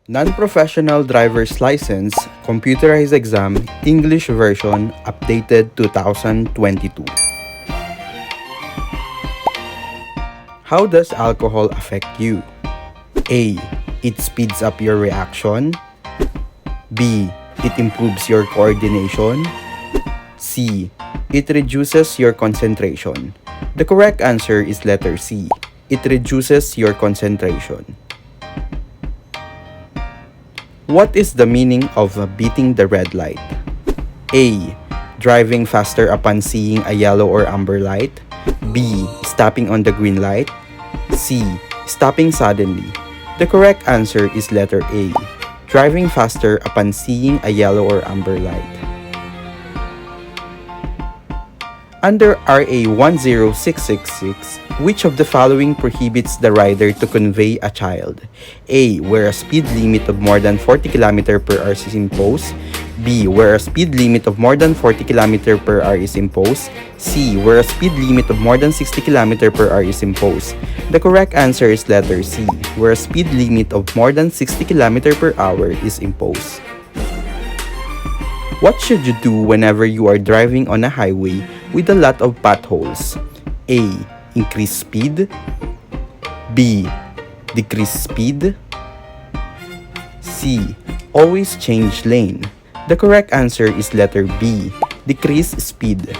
Non-Professional Driver's License Computerized Exam English version updated 2022. How does alcohol affect you? A. It speeds up your reaction. B. It improves your coordination. C. It reduces your concentration. The correct answer is letter C. It reduces your concentration. What is the meaning of beating the red light? A. Driving faster upon seeing a yellow or amber light. B. Stopping on the green light. C. Stopping suddenly. The correct answer is letter A. Driving faster upon seeing a yellow or amber light. Under RA 10666, which of the following prohibits the rider to convey a child? A. Where a speed limit of more than 40 km per hour is imposed. B. Where a speed limit of more than 40 km per hour is imposed. C. Where a speed limit of more than 60 km per hour is imposed. The correct answer is letter C. Where a speed limit of more than 60 km per hour is imposed. What should you do whenever you are driving on a highway with a lot of potholes? A. Increase speed. B. Decrease speed. C. Always change lane. The correct answer is letter B. Decrease speed.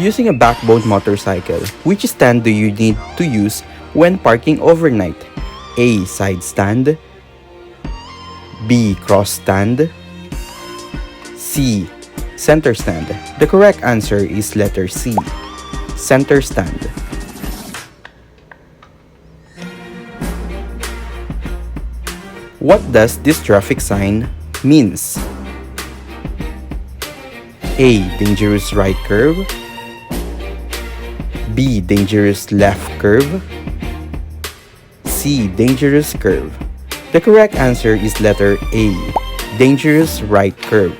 Using a backbone motorcycle, which stand do you need to use when parking overnight? A. Side stand. B. Cross stand. C. Center stand. The correct answer is letter C. Center stand. What does this traffic sign means? A. Dangerous right curve. B. Dangerous left curve. C. Dangerous curve. The correct answer is letter A. Dangerous right curve.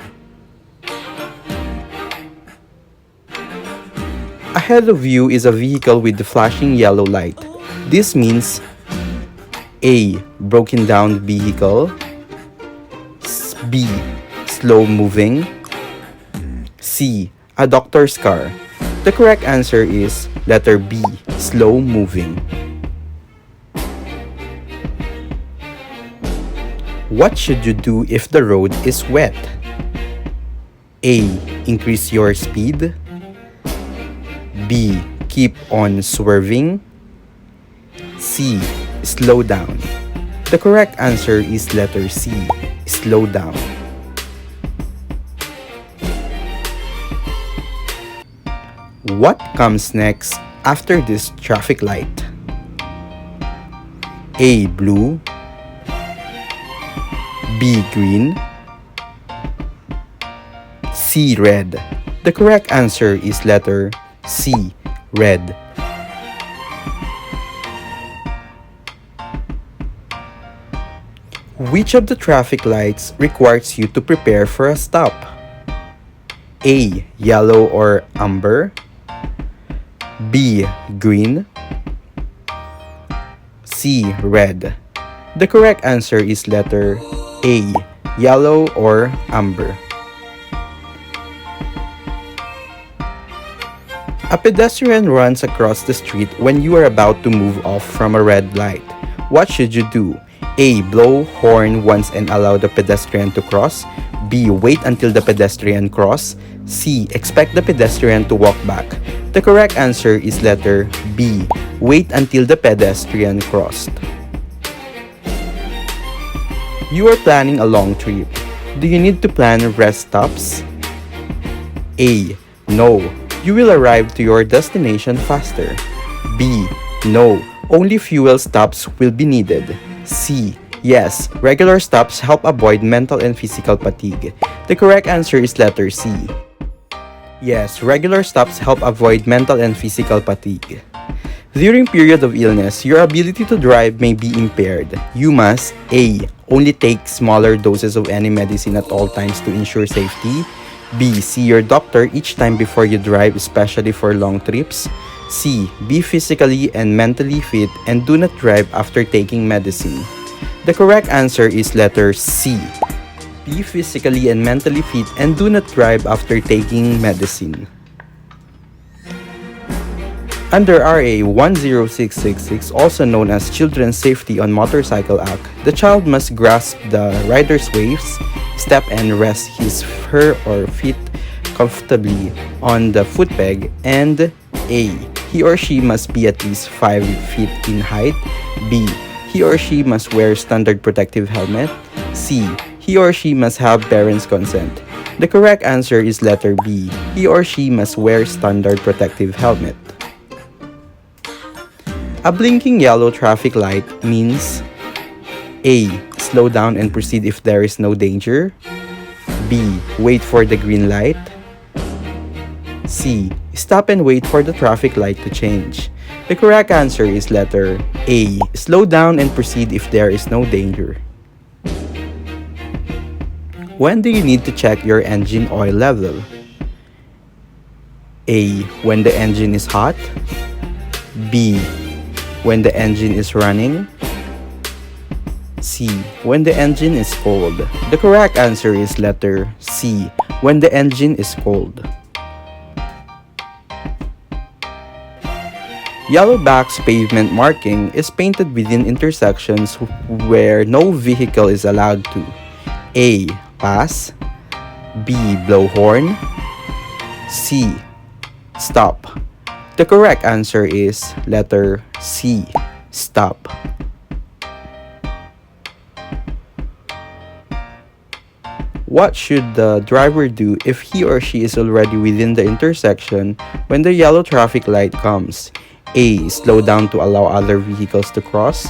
Ahead of you is a vehicle with the flashing yellow light. This means A. Broken down vehicle. B. Slow moving. C. A doctor's car. The correct answer is letter B. Slow moving. What should you do if the road is wet? A. Increase your speed. B. Keep on swerving. C. Slow down. The correct answer is letter C. Slow down. What comes next after this traffic light? A. Blue. B. Green. C. Red. The correct answer is letter C. Red. Which of the traffic lights requires you to prepare for a stop? A. Yellow or amber. B. Green. C. Red. The correct answer is letter A. Yellow or amber. A pedestrian runs across the street when you are about to move off from a red light. What should you do? A. Blow horn once and allow the pedestrian to cross. B. Wait until the pedestrian cross. C. Expect the pedestrian to walk back. The correct answer is letter B. Wait until the pedestrian crossed. You are planning a long trip. Do you need to plan rest stops? A. No. You will arrive to your destination faster. B. No. Only fuel stops will be needed. C. Yes. Regular stops help avoid mental and physical fatigue. The correct answer is letter C. Yes, regular stops help avoid mental and physical fatigue. During period of illness, your ability to drive may be impaired. You must A. Only take smaller doses of any medicine at all times to ensure safety. B. See your doctor each time before you drive, especially for long trips. C. Be physically and mentally fit and do not drive after taking medicine. The correct answer is letter C. Be physically and mentally fit and do not drive after taking medicine. Under RA 10666, also known as Children's Safety on Motorcycle Act, the child must grasp the rider's waist, step and rest his, her or feet comfortably on the foot peg, and A. He or she must be at least 5 feet in height. B. He or she must wear standard protective helmet. C. He or she must have parents' consent. The correct answer is letter B. He or she must wear standard protective helmet. A blinking yellow traffic light means A. Slow down and proceed if there is no danger. B. Wait for the green light. C. Stop and wait for the traffic light to change. The correct answer is letter A. Slow down and proceed if there is no danger. When do you need to check your engine oil level? A. When the engine is hot. B. When the engine is running. C. When the engine is cold. The correct answer is letter C. When the engine is cold. Yellow box pavement marking is painted within intersections where no vehicle is allowed to. A. Pass. B. Blow horn. C. Stop. The correct answer is letter C. Stop. What should the driver do if he or she is already within the intersection when the yellow traffic light comes? A. Slow down to allow other vehicles to cross.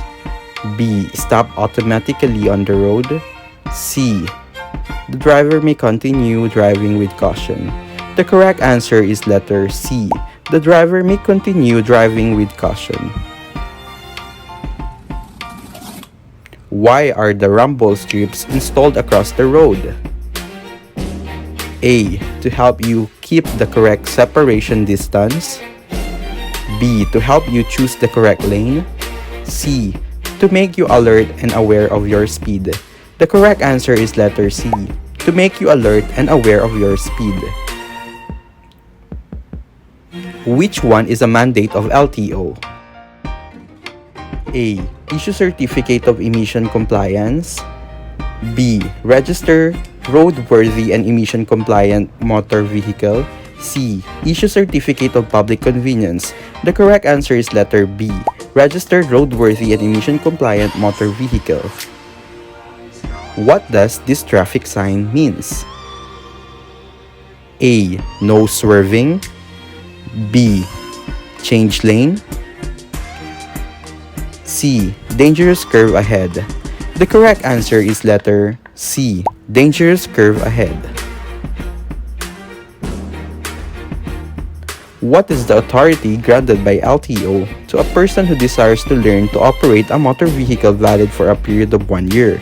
B. Stop automatically on the road. C. The driver may continue driving with caution. The correct answer is letter C. The driver may continue driving with caution. Why are the rumble strips installed across the road? A. To help you keep the correct separation distance. B. To help you choose the correct lane. C. To make you alert and aware of your speed. The correct answer is letter C. To make you alert and aware of your speed. Which one is a mandate of LTO? A. Issue certificate of emission compliance. B. Register roadworthy and emission compliant motor vehicle. C. Issue certificate of public convenience. The correct answer is letter B. Registered roadworthy and emission compliant motor vehicle. What does this traffic sign means? A. No swerving. B. Change lane. C. Dangerous curve ahead. The correct answer is letter C. Dangerous curve ahead. What is the authority granted by LTO to a person who desires to learn to operate a motor vehicle valid for a period of 1 year?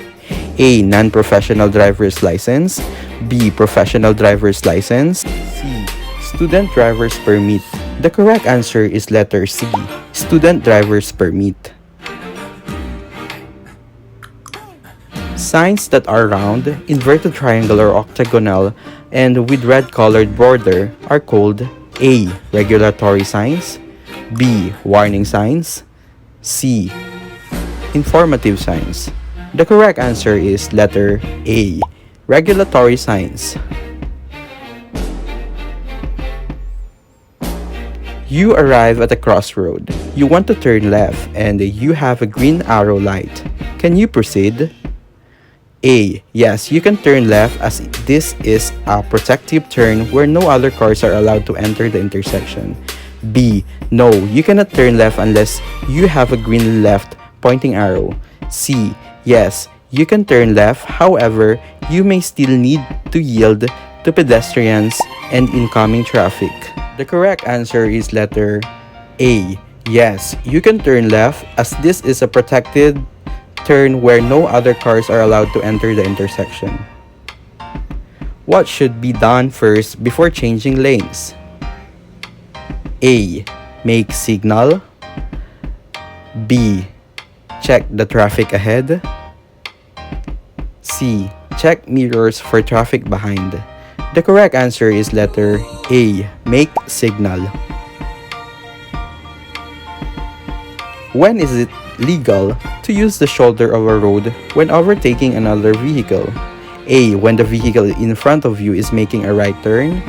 A. Non-professional driver's license. B. Professional driver's license. C. Student driver's permit. The correct answer is letter C. Student driver's permit. Signs that are round, inverted triangle or octagonal, and with red colored border are called A. Regulatory signs. B. Warning signs. C. Informative signs. The correct answer is letter A. Regulatory signs. You arrive at a crossroad. You want to turn left and you have a green arrow light. Can you proceed? A. Yes, you can turn left as this is a protective turn where no other cars are allowed to enter the intersection. B. No, you cannot turn left unless you have a green left pointing arrow. C. Yes, you can turn left, however, you may still need to yield to pedestrians and incoming traffic. The correct answer is letter A. Yes, you can turn left as this is a protected turn where no other cars are allowed to enter the intersection. What should be done first before changing lanes? A. Make signal. B. Check the traffic ahead. C. Check mirrors for traffic behind. The correct answer is letter A. Make signal. When is it legal to use the shoulder of a road when overtaking another vehicle? A. When the vehicle in front of you is making a right turn.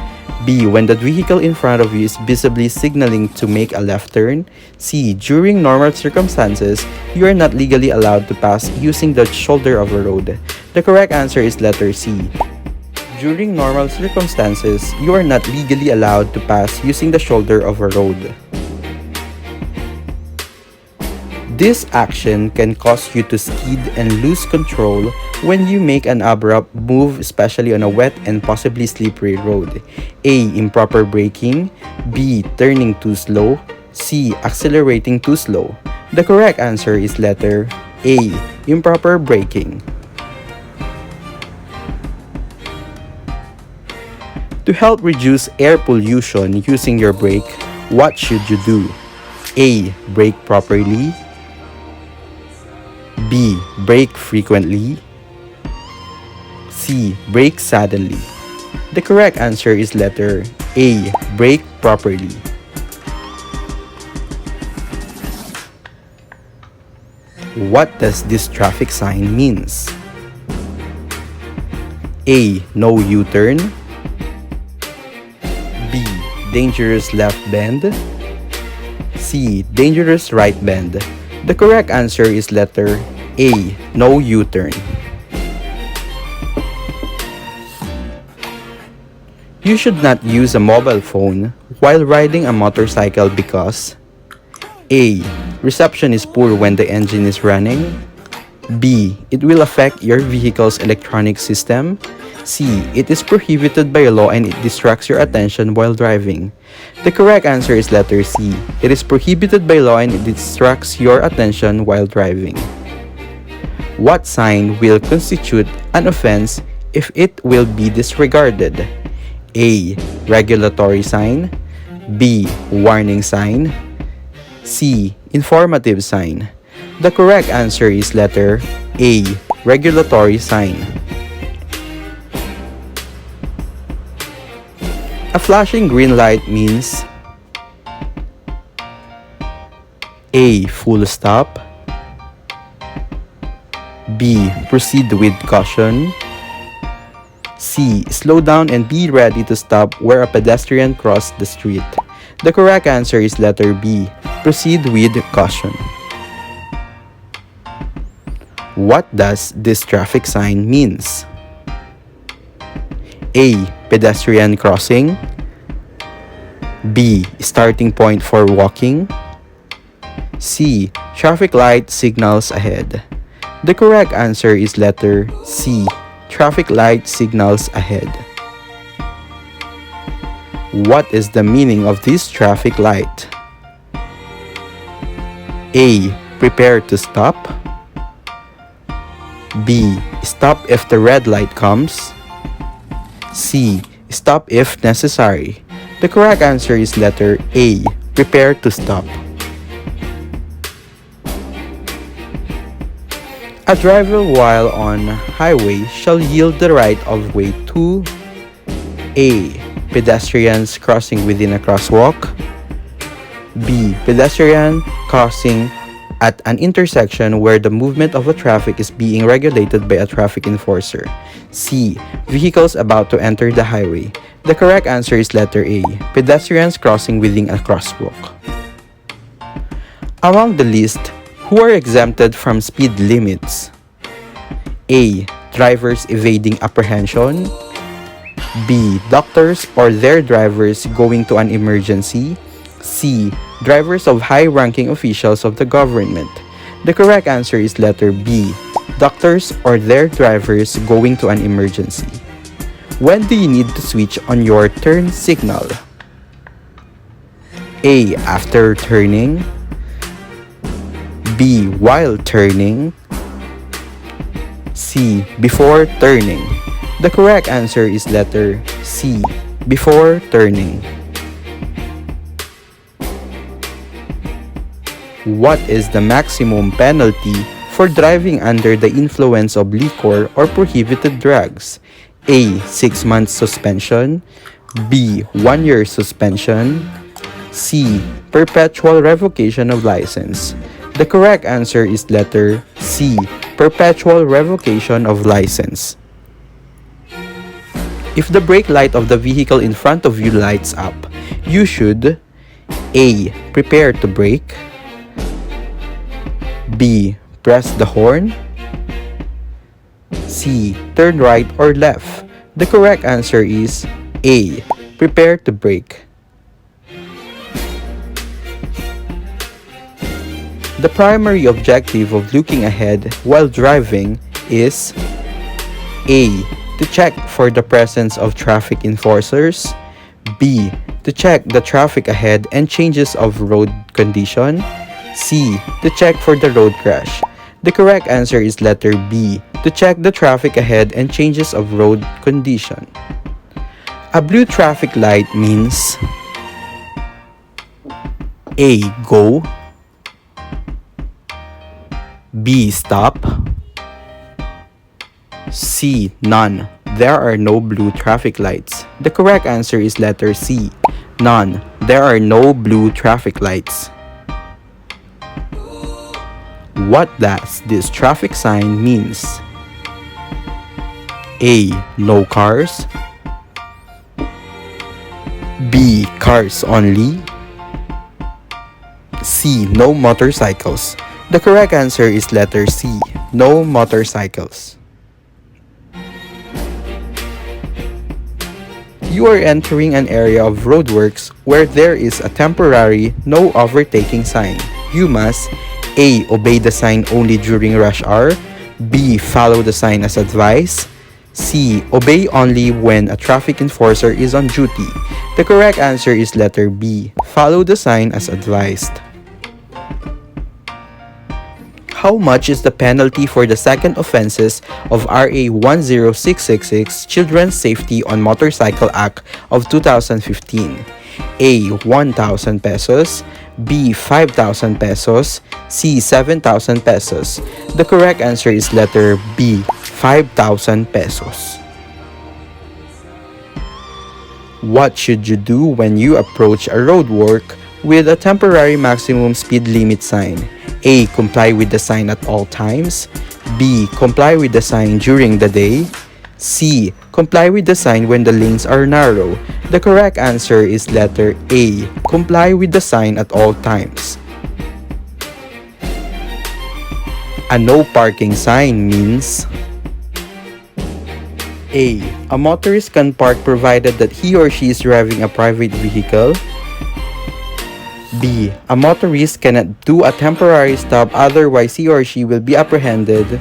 B. When the vehicle in front of you is visibly signaling to make a left turn. C. During normal circumstances, you are not legally allowed to pass using the shoulder of a road. The correct answer is letter C. During normal circumstances, you are not legally allowed to pass using the shoulder of a road. This action can cause you to skid and lose control when you make an abrupt move, especially on a wet and possibly slippery road. A. Improper braking. B. Turning too slow. C. Accelerating too slow. The correct answer is letter A. Improper braking. To help reduce air pollution using your brake, what should you do? A. Brake properly. B. Brake frequently. C. Brake suddenly. The correct answer is letter A. Brake properly. What does this traffic sign means? A. No U-turn. B. Dangerous left bend. C. Dangerous right bend. The correct answer is letter A. No U-turn. You should not use a mobile phone while riding a motorcycle because A. Reception is poor when the engine is running. B. It will affect your vehicle's electronic system. C. It is prohibited by law and it distracts your attention while driving. The correct answer is letter C. It is prohibited by law and it distracts your attention while driving. What sign will constitute an offense if it will be disregarded? A. Regulatory sign. B. Warning sign. C. Informative sign. The correct answer is letter A. Regulatory sign. A flashing green light means A. Full stop. B. Proceed with caution. C. Slow down and be ready to stop where a pedestrian crosses the street. The correct answer is letter B. Proceed with caution. What does this traffic sign means? A. Pedestrian crossing. B. Starting point for walking. C. Traffic light signals ahead. The correct answer is letter C. Traffic light signals ahead. What is the meaning of this traffic light? A. Prepare to stop. B. Stop if the red light comes. C. Stop if necessary. The correct answer is letter A. Prepare to stop. A driver while on highway shall yield the right of way to A. Pedestrians crossing within a crosswalk. B. Pedestrian crossing at an intersection where the movement of a traffic is being regulated by a traffic enforcer. C. Vehicles about to enter the highway. The correct answer is letter A. Pedestrians crossing within a crosswalk. Among the list, who are exempted from speed limits? A. Drivers evading apprehension. B. Doctors or their drivers going to an emergency. C. Drivers of high-ranking officials of the government. The correct answer is letter B. Doctors or their drivers going to an emergency. When do you need to switch on your turn signal? A. After turning. B. While turning. C. Before turning. The correct answer is letter C. Before turning. What is the maximum penalty for driving under the influence of liquor or prohibited drugs? A. 6 months suspension. B. 1 year suspension. C. Perpetual revocation of license. The correct answer is letter C. Perpetual revocation of license. If the brake light of the vehicle in front of you lights up, you should A. Prepare to brake. B. Press the horn. C. Turn right or left. The correct answer is A. Prepare to brake. The primary objective of looking ahead while driving is A. To check for the presence of traffic enforcers. B. To check the traffic ahead and changes of road condition. C. To check for the road crash. The correct answer is letter B. To check the traffic ahead and changes of road condition. A blue traffic light means A. Go. B. Stop. C. None. There are no blue traffic lights. The correct answer is letter C. None. There are no blue traffic lights. What does this traffic sign means? A. No cars. B. Cars only. C. No motorcycles. The correct answer is letter C. No motorcycles. You are entering an area of roadworks where there is a temporary no overtaking sign. You must A. Obey the sign only during rush hour. B. Follow the sign as advised. C. Obey only when a traffic enforcer is on duty. The correct answer is letter B. Follow the sign as advised. How much is the penalty for the second offenses of RA 10666 Children's Safety on Motorcycle Act of 2015? A. 1,000 pesos. B. 5,000 pesos. C. 7,000 pesos. The correct answer is letter B. 5,000 pesos. What should you do when you approach a roadwork with a temporary maximum speed limit sign? A. Comply with the sign at all times. B. Comply with the sign during the day. C. Comply with the sign when the lanes are narrow. The correct answer is letter A. Comply with the sign at all times. A no parking sign means A. A motorist can park provided that he or she is driving a private vehicle. B. A motorist cannot do a temporary stop, otherwise he or she will be apprehended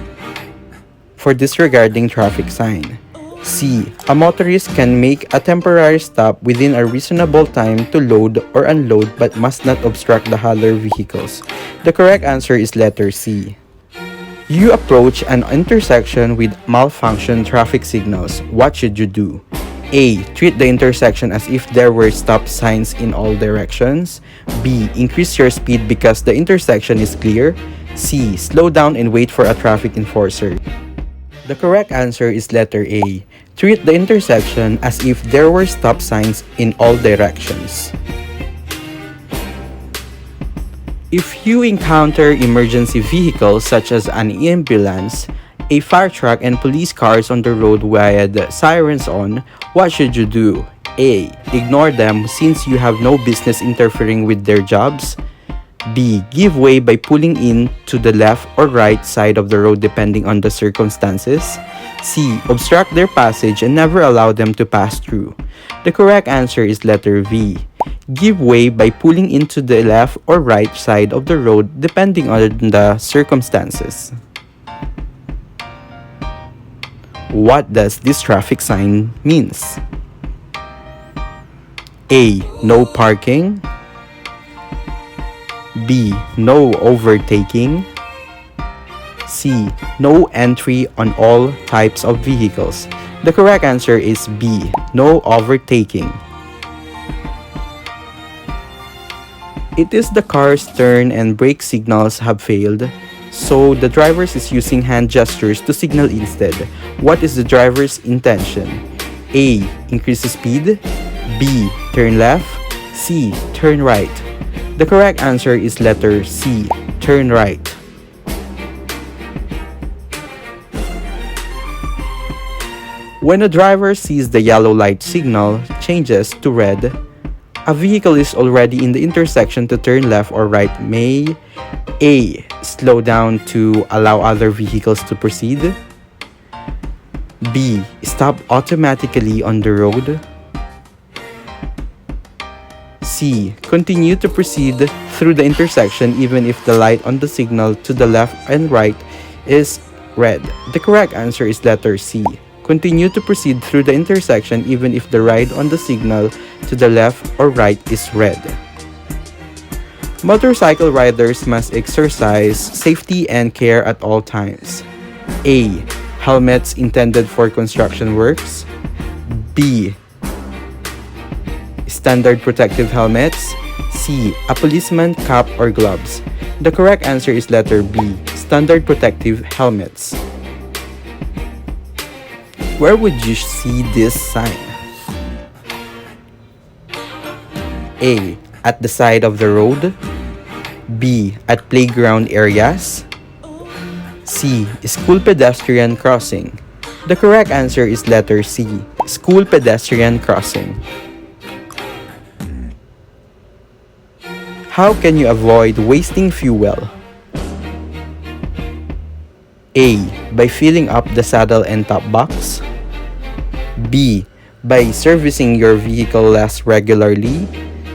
for disregarding traffic sign. C. A motorist can make a temporary stop within a reasonable time to load or unload but must not obstruct the other vehicles. The correct answer is letter C. You approach an intersection with malfunctioning traffic signals. What should you do? A. Treat the intersection as if there were stop signs in all directions. B. Increase your speed because the intersection is clear. C. Slow down and wait for a traffic enforcer. The correct answer is letter A. Treat the intersection as if there were stop signs in all directions. If you encounter emergency vehicles such as an ambulance, a fire truck and police cars on the road with sirens on, what should you do? A. Ignore them since you have no business interfering with their jobs. B. Give way by pulling in to the left or right side of the road depending on the circumstances. C. Obstruct their passage and never allow them to pass through. The correct answer is letter V. Give way by pulling into the left or right side of the road depending on the circumstances. What does this traffic sign means? A. No parking. B. No overtaking. C. No entry on all types of vehicles. The correct answer is B. No overtaking. It is the car's turn and brake signals have failed, so the driver is using hand gestures to signal instead. What is the driver's intention? A. Increase the speed. B. Turn left. C. Turn right. The correct answer is letter C. Turn right. When a driver sees the yellow light signal changes to red, a vehicle is already in the intersection to turn left or right. May A. Slow down to allow other vehicles to proceed. B. Stop automatically on the road. C. Continue to proceed through the intersection even if the light on the signal to the left and right is red. The correct answer is letter C. Continue to proceed through the intersection even if the light on the signal to the left or right is red. Motorcycle riders must exercise safety and care at all times. A. Helmets intended for construction works. B. Standard protective helmets. C. A policeman cap or gloves. The correct answer is letter B. Standard protective helmets. Where would you see this sign? A. At the side of the road. B. At playground areas. C. School pedestrian crossing. The correct answer is letter C. School pedestrian crossing. How can you avoid wasting fuel? A. By filling up the saddle and top box. B. By servicing your vehicle less regularly.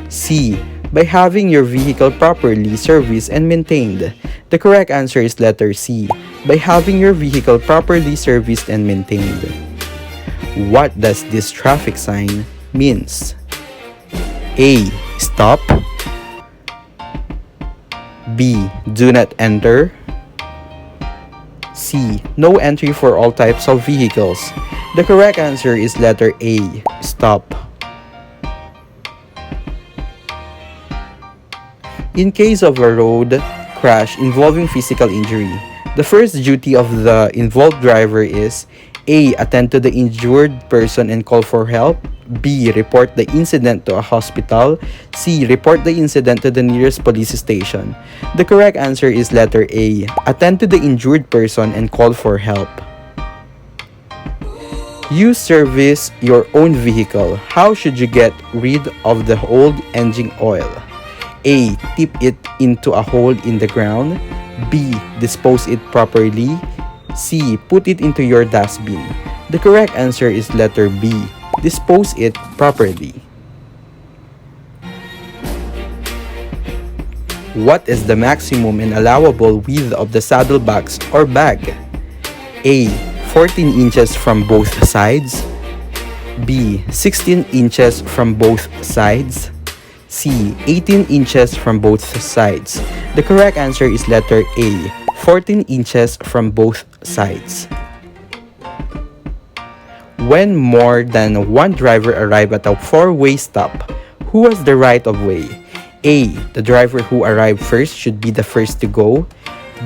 C. By having your vehicle properly serviced and maintained. The correct answer is letter C. By having your vehicle properly serviced and maintained. What does this traffic sign means? A. Stop. B. Do not enter. C. No entry for all types of vehicles. The correct answer is letter A. Stop. In case of a road crash involving physical injury, the first duty of the involved driver is A. Attend to the injured person and call for help. B. Report the incident to a hospital. C. Report the incident to the nearest police station. The correct answer is letter A. Attend to the injured person and call for help. You service your own vehicle. How should you get rid of the old engine oil? A. Tip it into a hole in the ground. B. Dispose it properly. C. Put it into your dustbin. The correct answer is letter B. Dispose it properly. What is the maximum and allowable width of the saddlebags or bag? A. 14 inches from both sides. B. 16 inches from both sides. C. 18 inches from both sides. The correct answer is letter A. 14 inches from both sides. When more than one driver arrive at a four-way stop, who has the right of way? A. The driver who arrived first should be the first to go.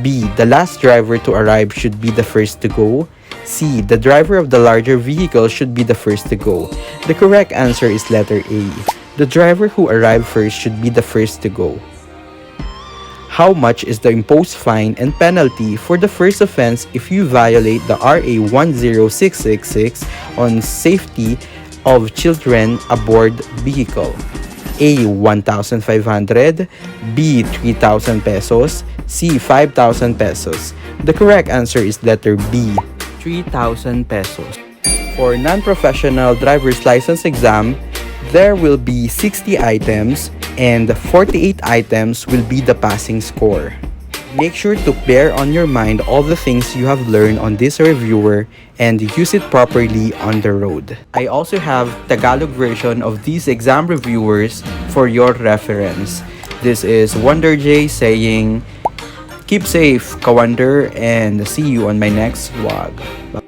B. The last driver to arrive should be the first to go. C. The driver of the larger vehicle should be the first to go. The correct answer is letter A. The driver who arrived first should be the first to go. How much is the imposed fine and penalty for the first offense if you violate the RA 10666 on safety of children aboard vehicle? A. 1,500. B. 3,000 pesos. C. 5,000 pesos. The correct answer is letter B. 3,000 pesos. For non-professional driver's license exam, there will be 60 items and 48 items will be the passing score. Make sure to bear on your mind all the things you have learned on this reviewer and use it properly on the road. I also have Tagalog version of these exam reviewers for your reference. This is Wonder J saying, keep safe, Kawonder, and see you on my next vlog. Bye.